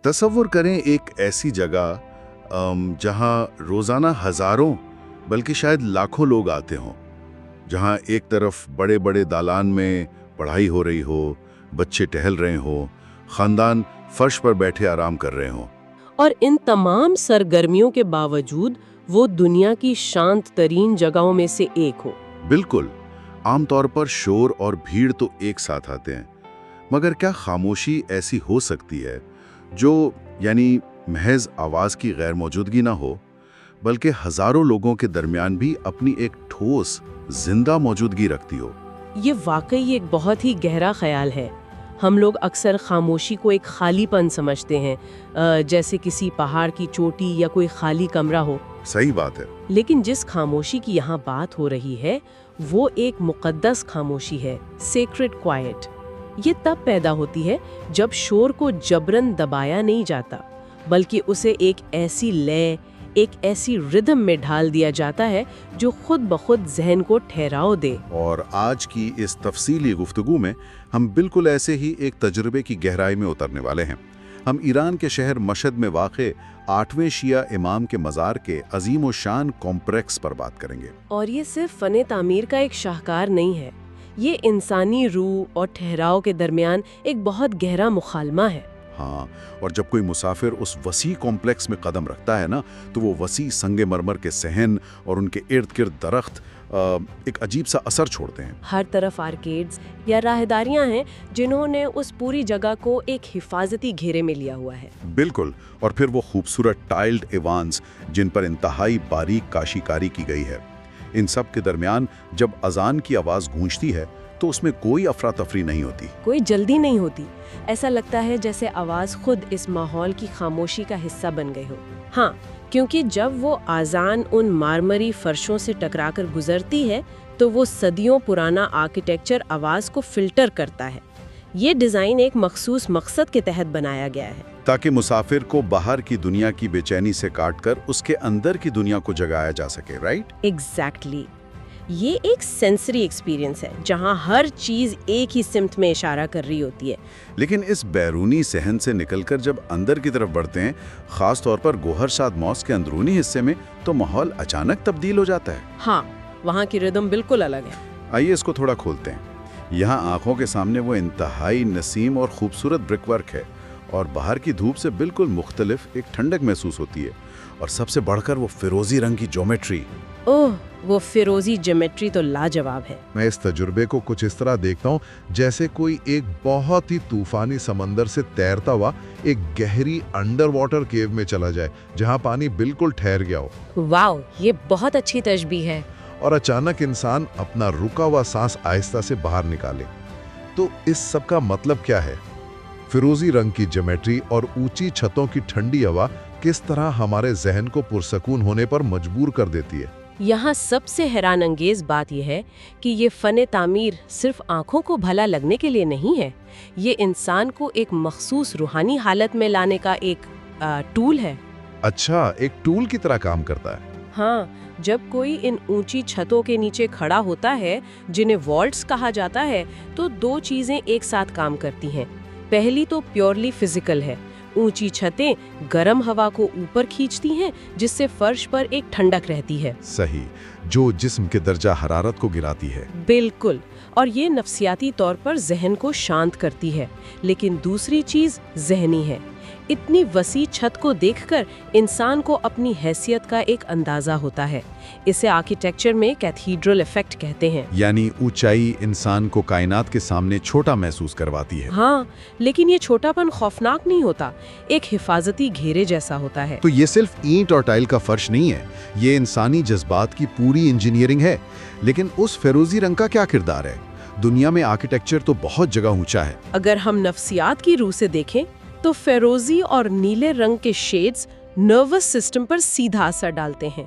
تصور کریں ایک ایسی جگہ جہاں روزانہ ہزاروں بلکہ شاید لاکھوں لوگ آتے ہوں، جہاں ایک طرف بڑے بڑے دالان میں پڑھائی ہو رہی ہو، بچے ٹہل رہے ہوں، خاندان فرش پر بیٹھے آرام کر رہے ہوں۔ اور ان تمام سرگرمیوں کے باوجود وہ دنیا کی شانت ترین جگہوں میں سے ایک ہو۔ بالکل، عام طور پر شور اور بھیڑ تو ایک ساتھ آتے ہیں، مگر کیا خاموشی ایسی ہو سکتی ہے جو یعنی محض آواز کی غیر موجودگی نہ ہو، بلکہ ہزاروں لوگوں کے درمیان بھی اپنی ایک ٹھوس زندہ موجودگی رکھتی ہو؟ یہ واقعی ایک بہت ہی گہرا خیال ہے۔ ہم لوگ اکثر خاموشی کو ایک خالی پن سمجھتے ہیں، جیسے کسی پہاڑ کی چوٹی یا کوئی خالی کمرہ ہو۔ صحیح بات ہے، لیکن جس خاموشی کی یہاں بات ہو رہی ہے وہ ایک مقدس خاموشی ہے، سیکرڈ کوائٹ۔ یہ تب پیدا ہوتی ہے جب شور کو جبراً دبایا نہیں جاتا، بلکہ اسے ایک ایسی لے، ایک ایسی ردھم میں ڈھال دیا جاتا ہے جو خود بخود ذہن کو ٹھہراؤ دے۔ اور آج کی اس تفصیلی گفتگو میں ہم بالکل ایسے ہی ایک تجربے کی گہرائی میں اترنے والے ہیں۔ ہم ایران کے شہر مشہد میں واقع 8ویں شیعہ امام کے مزار کے عظیم و شان کمپلیکس پر بات کریں گے۔ اور یہ صرف فن تعمیر کا ایک شاہکار نہیں ہے، یہ انسانی روح اور ٹھہراؤ کے درمیان ایک بہت گہرا مکالمہ ہے۔ ہاں، اور جب کوئی مسافر اس وسیع کمپلیکس میں قدم رکھتا ہے نا، تو وہ وسیع سنگ مرمر کے صحن اور ان کے ارد گرد درخت ایک عجیب سا اثر چھوڑتے ہیں۔ ہر طرف آرکیڈز یا راہداریاں ہیں جنہوں نے اس پوری جگہ کو ایک حفاظتی گھیرے میں لیا ہوا ہے۔ بالکل، اور پھر وہ خوبصورت ٹائلڈ ایوانز جن پر انتہائی باریک کاشی کاری کی گئی ہے۔ ان سب کے درمیان جب اذان کی آواز گونجتی ہے تو اس میں کوئی افراتفری نہیں ہوتی، کوئی جلدی نہیں ہوتی۔ ایسا لگتا ہے جیسے آواز خود اس ماحول کی خاموشی کا حصہ بن گئی ہو۔ ہاں، کیونکہ جب وہ اذان ان مارمری فرشوں سے ٹکرا کر گزرتی ہے تو وہ صدیوں پرانا آرکیٹیکچر آواز کو فلٹر کرتا ہے۔ یہ ڈیزائن ایک مخصوص مقصد کے تحت بنایا گیا ہے، تاکہ مسافر کو باہر کی دنیا کی بے چینی سے کاٹ کر اس کے اندر کی دنیا کو جگایا جا سکے، رائٹ؟ ایگزیکٹلی۔ یہ ایک سینسری ایکسپیرینس ہے جہاں ہر چیز ایک ہی سمت میں اشارہ کر رہی ہوتی ہے۔ لیکن اس بیرونی صحن سے نکل کر جب اندر کی طرف بڑھتے ہیں، خاص طور پر گوہر شاد ماسک کے اندرونی حصے میں، تو ماحول اچانک تبدیل ہو جاتا ہے۔ ہاں، وہاں کی ردم بالکل الگ ہے۔ آئیے اس کو تھوڑا کھولتے ہیں۔ یہاں آنکھوں کے سامنے وہ انتہائی نسیم اور خوبصورت برک ورک ہے، اور باہر کی دھوپ سے بالکل مختلف ایک ٹھنڈک محسوس ہوتی ہے، اور سب سے بڑھ کر وہ فیروزی رنگ کی جیومیٹری۔ اوہ، وہ فیروزی جیومیٹری تو لاجواب ہے۔ میں اس تجربے کو کچھ اس طرح دیکھتا ہوں جیسے کوئی ایک بہت ہی طوفانی سمندر سے تیرتا ہوا ایک گہری انڈر واٹر کیو میں چلا جائے جہاں پانی بالکل ٹھہر گیا ہو۔ واو، یہ بہت اچھی تشبیہ ہے۔ اور اچانک انسان اپنا رکا ہوا سانس آہستہ سے باہر نکالے۔ تو اس سب کا مطلب کیا ہے؟ فیروزی رنگ کی جیومیٹری اور اونچی چھتوں کی ٹھنڈی ہوا کس طرح ہمارے ذہن کو پرسکون ہونے پر مجبور کر دیتی ہے۔ یہاں سب سے حیران انگیز بات یہ ہے کہ یہ فن تعمیر صرف آنکھوں کو بھلا لگنے کے لیے نہیں ہے، یہ انسان کو ایک مخصوص روحانی حالت میں لانے کا ایک ٹول ہے۔ اچھا، ایک ٹول کی طرح کام کرتا ہے۔ ہاں، جب کوئی ان اونچی چھتوں کے نیچے کھڑا ہوتا ہے جنہیں والٹس کہا جاتا ہے، تو دو چیزیں ایک ساتھ کام کرتی ہیں۔ پہلی تو پیورلی فزیکل ہے، اونچی چھتیں گرم ہوا کو اوپر کھینچتی ہیں جس سے فرش پر ایک ٹھنڈک رہتی ہے۔ صحیح، جو جسم کے درجہ حرارت کو گراتی ہے۔ بالکل، اور یہ نفسیاتی طور پر ذہن کو شانت کرتی ہے۔ لیکن دوسری چیز ذہنی ہے۔ اتنی وسیع چھت کو دیکھ کر انسان کو اپنی حیثیت کا ایک اندازہ ہوتا ہے۔ اسے آرکیٹیکچر میں کیتھیڈرل ایفیکٹ کہتے ہیں۔ یعنی اونچائی انسان کو کائنات کے سامنے چھوٹا محسوس کرواتی ہے۔ ہاں، لیکن یہ چھوٹا پن خوفناک نہیں ہوتا، ایک حفاظتی گھیرے جیسا ہوتا ہے۔ تو یہ صرف اینٹ اور ٹائل کا فرش نہیں ہے، یہ انسانی جذبات کی پوری انجینئرنگ ہے۔ لیکن اس فیروزی رنگ کا کیا کردار ہے؟ دنیا میں آرکیٹیکچر تو بہت جگہ اونچا ہے۔ اگر ہم نفسیات کی روح سے دیکھیں تو فیروزی اور نیلے رنگ کے شیڈز نروس سسٹم پر سیدھا اثر ڈالتے ہیں۔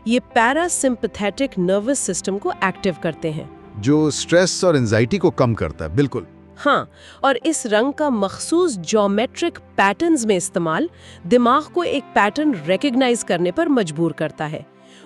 یہ پیرا سمپتھیٹک نروس سسٹم کو ایکٹیو کرتے ہیں، جو سٹریس اور انزائٹی کو کم کرتا ہے۔ بالکل۔ ہاں، اور اس رنگ کا مخصوص جیومیٹرک پیٹرنز میں استعمال دماغ کو ایک پیٹرن ریکگنائز کرنے پر مجبور کرتا ہے۔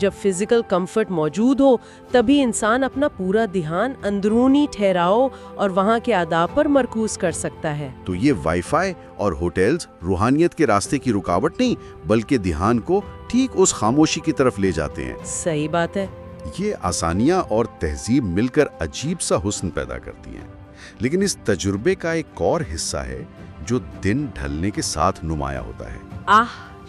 جب فزیکل کمفرٹ موجود ہو تبھی انسان اپنا پورا دھیان اندرونی ٹھہراؤ اور وہاں کے آداب پر مرکوز کر سکتا ہے۔ تو یہ وائی فائی اور ہوٹلز روحانیت کے راستے کی رکاوٹ نہیں بلکہ دھیان کو ٹھیک اس خاموشی کی طرف لے جاتے ہیں۔ صحیح بات ہے۔ یہ آسانیاں اور تہذیب مل کر عجیب سا حسن پیدا کرتی ہیں، لیکن اس تجربے کا ایک اور حصہ ہے جو دن ڈھلنے کے ساتھ نمایاں ہوتا ہے۔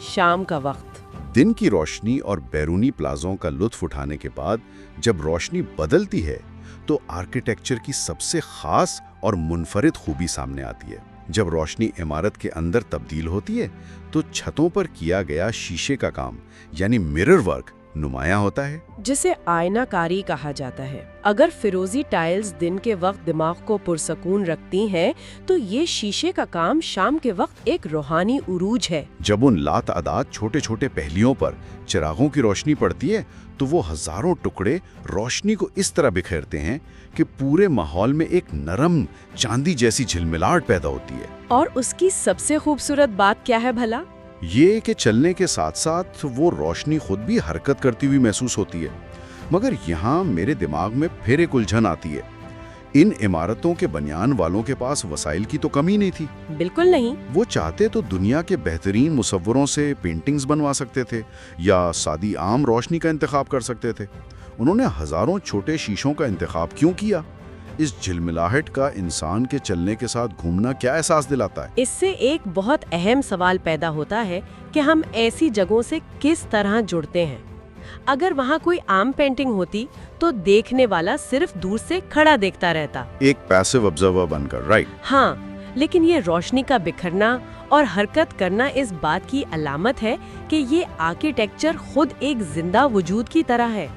شام کا وقت۔ دن کی روشنی اور بیرونی پلازوں کا لطف اٹھانے کے بعد جب روشنی بدلتی ہے تو آرکیٹیکچر کی سب سے خاص اور منفرد خوبی سامنے آتی ہے۔ جب روشنی عمارت کے اندر تبدیل ہوتی ہے تو چھتوں پر کیا گیا شیشے کا کام یعنی مرر ورک نمایاں ہوتا ہے، جسے آئینہ کاری کہا جاتا ہے۔ اگر فیروزی ٹائلز دن کے وقت دماغ کو پرسکون رکھتی ہیں تو یہ شیشے کا کام شام کے وقت ایک روحانی عروج ہے۔ جب ان لاتعداد چھوٹے چھوٹے پہلیوں پر چراغوں کی روشنی پڑتی ہے تو وہ ہزاروں ٹکڑے روشنی کو اس طرح بکھیرتے ہیں کہ پورے ماحول میں ایک نرم چاندی جیسی جھلملاہٹ پیدا ہوتی ہے۔ اور اس کی سب سے خوبصورت بات کیا ہے بھلا؟ یہ کہ چلنے کے ساتھ ساتھ وہ روشنی خود بھی حرکت کرتی ہوئی محسوس ہوتی ہے۔ مگر یہاں میرے دماغ میں پھر ایک الجھن آتی ہے۔ ان عمارتوں کے بنیان والوں کے پاس وسائل کی تو کمی نہیں تھی۔ بالکل نہیں۔ وہ چاہتے تو دنیا کے بہترین مصوروں سے پینٹنگز بنوا سکتے تھے یا سادی عام روشنی کا انتخاب کر سکتے تھے۔ انہوں نے ہزاروں چھوٹے شیشوں کا انتخاب کیوں کیا؟ اس جھلملاہٹ کا انسان کے چلنے کے ساتھ گھومنا کیا احساس دلاتا ہے؟ اس سے ایک بہت اہم سوال پیدا ہوتا ہے کہ ہم ایسی جگہوں سے کس طرح جڑتے ہیں۔ اگر وہاں کوئی عام پینٹنگ ہوتی تو دیکھنے والا صرف دور سے کھڑا دیکھتا رہتا، ایک پیسو آبزرور بن کر، رائٹ؟ ہاں، لیکن یہ روشنی کا بکھرنا اور حرکت کرنا اس بات کی علامت ہے کہ یہ آرکیٹیکچر خود ایک زندہ وجود کی طرح ہے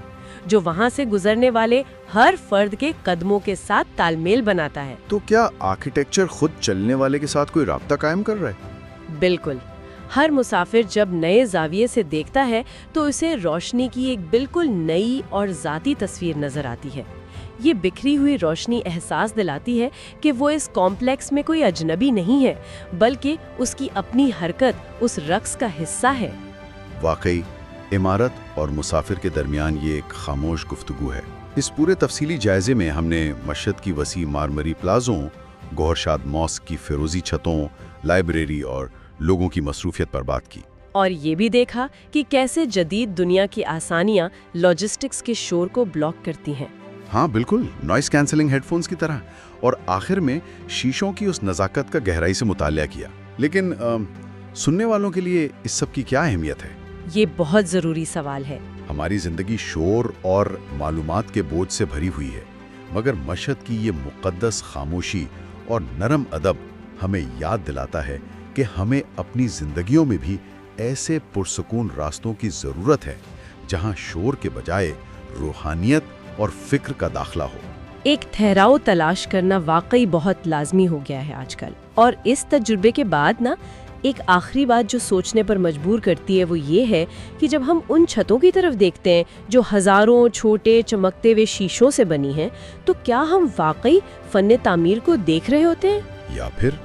جو وہاں سے گزرنے والے ہر فرد کے قدموں کے ساتھ تال میل بناتا ہے۔ تو کیا آرکیٹیکچر خود چلنے والے کے ساتھ کوئی رابطہ قائم کر رہا ہے؟ بالکل۔ ہر مسافر جب نئے زاویے سے دیکھتا ہے تو اسے روشنی کی ایک بالکل نئی اور ذاتی تصویر نظر آتی ہے۔ یہ بکھری ہوئی روشنی احساس دلاتی ہے کہ وہ اس کمپلیکس میں کوئی اجنبی نہیں ہے بلکہ اس کی اپنی حرکت اس رقص کا حصہ ہے۔ واقعی عمارت اور مسافر کے درمیان یہ ایک خاموش گفتگو ہے۔ اس پورے تفصیلی جائزے میں ہم نے مشہد کی وسیع مارمری پلازوں، گوہرشاد ماسک کی فیروزی چھتوں، لائبریری اور لوگوں کی مصروفیت پر بات کی، اور یہ بھی دیکھا کہ کیسے جدید دنیا کی آسانیاں لاجسٹکس کے شور کو بلاک کرتی ہیں۔ ہاں بالکل، نوائز کینسلنگ ہیڈ فونز کی طرح، اور آخر میں شیشوں کی اس نزاکت کا گہرائی سے مطالعہ کیا۔ لیکن سننے والوں کے لیے اس سب کی کیا اہمیت ہے؟ یہ بہت ضروری سوال ہے۔ ہماری زندگی شور اور معلومات کے بوجھ سے بھری ہوئی ہے، مگر مشہد کی یہ مقدس خاموشی اور نرم ادب ہمیں یاد دلاتا ہے کہ ہمیں اپنی زندگیوں میں بھی ایسے پرسکون راستوں کی ضرورت ہے جہاں شور کے بجائے روحانیت اور فکر کا داخلہ ہو۔ ایک ٹھہراؤ تلاش کرنا واقعی بہت لازمی ہو گیا ہے آج کل، اور اس تجربے کے بعد ایک آخری بات جو سوچنے پر مجبور کرتی ہے وہ یہ ہے کہ جب ہم ان چھتوں کی طرف دیکھتے ہیں جو ہزاروں چھوٹے چمکتے ہوئے شیشوں سے بنی ہیں تو کیا ہم واقعی فن تعمیر کو دیکھ رہے ہوتے ہیں،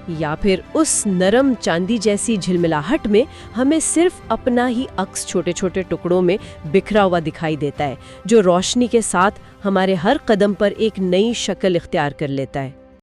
یا پھر اس نرم چاندی جیسی جھلملاہٹ میں ہمیں صرف اپنا ہی عکس چھوٹے چھوٹے ٹکڑوں میں بکھرا ہوا دکھائی دیتا ہے جو روشنی کے ساتھ ہمارے ہر قدم پر ایک نئی شکل اختیار کر لیتا ہے۔